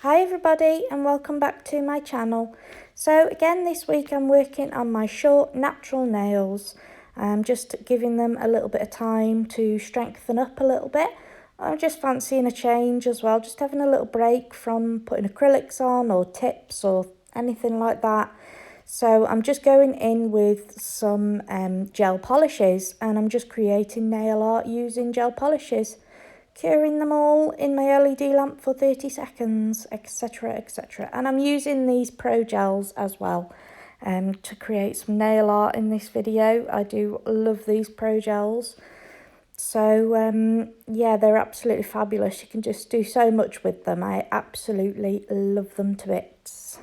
Hi everybody and welcome back to my channel. So again this week I'm working on my short natural nails. I'm just giving them a little bit of time to strengthen up a little bit. I'm just fancying a change as well, just having a little break from putting acrylics on or tips or anything like that. So I'm just going in with some gel polishes and I'm just creating nail art using gel polishes. Curing them all in my LED lamp for 30 seconds, etc, etc. And I'm using these pro gels as well to create some nail art in this video. I do love these pro gels. So yeah, they're absolutely fabulous. You can just do so much with them. I absolutely love them to bits.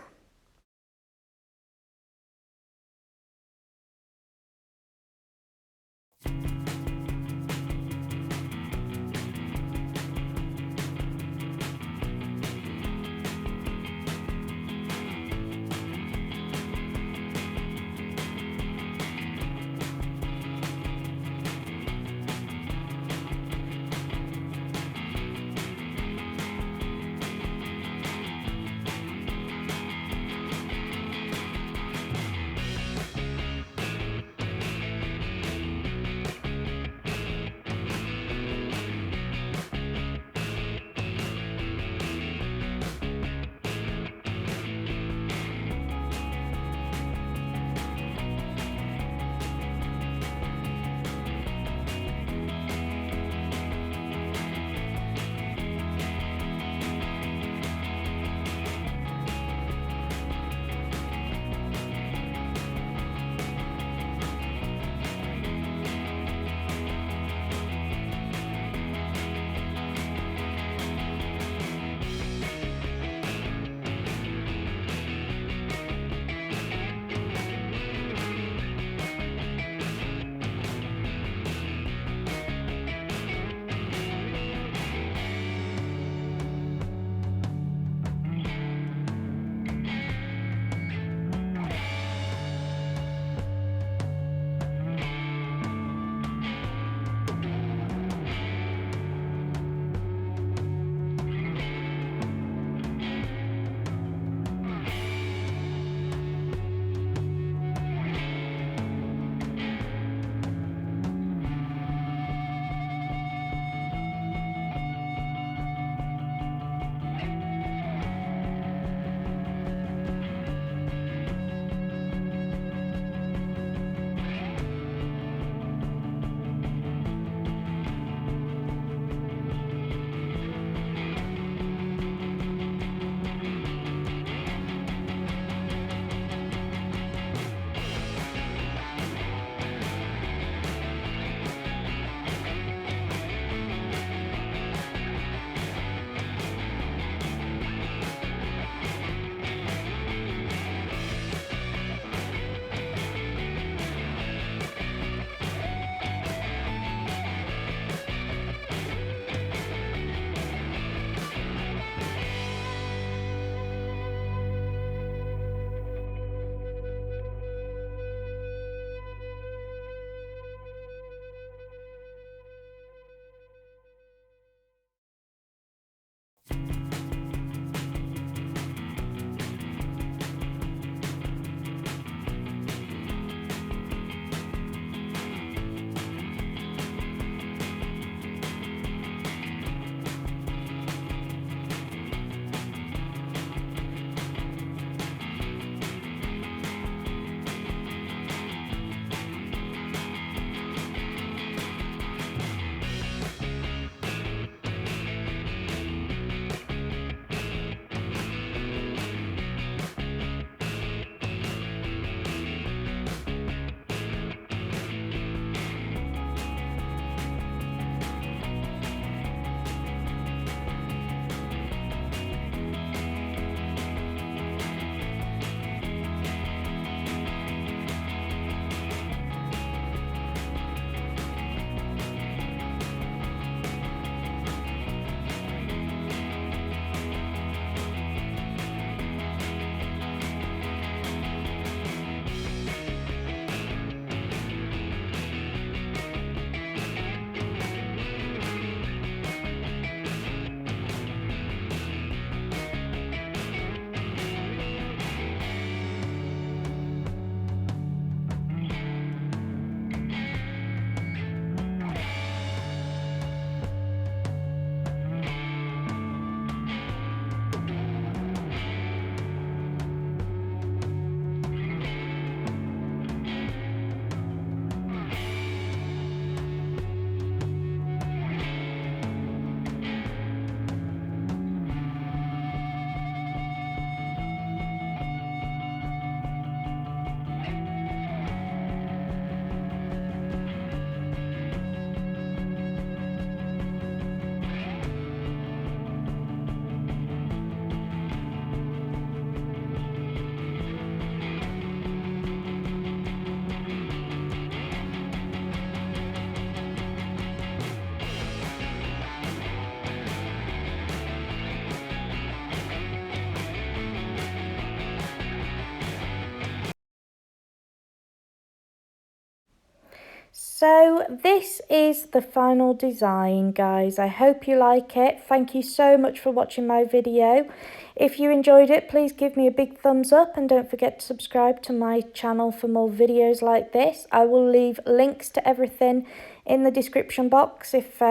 So this is the final design, guys. I hope you like it. Thank you so much for watching my video. If you enjoyed it, please give me a big thumbs up and don't forget to subscribe to my channel for more videos like this. I will leave links to everything in the description box if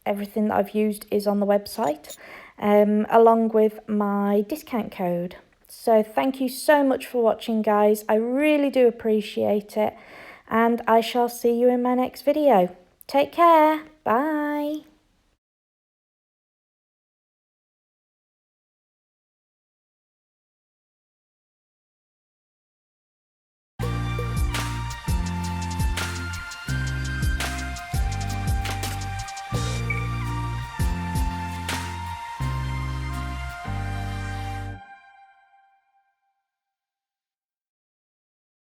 everything that I've used is on the website, along with my discount code. So thank you so much for watching, guys. I really do appreciate it. And I shall see you in my next video. Take care. Bye.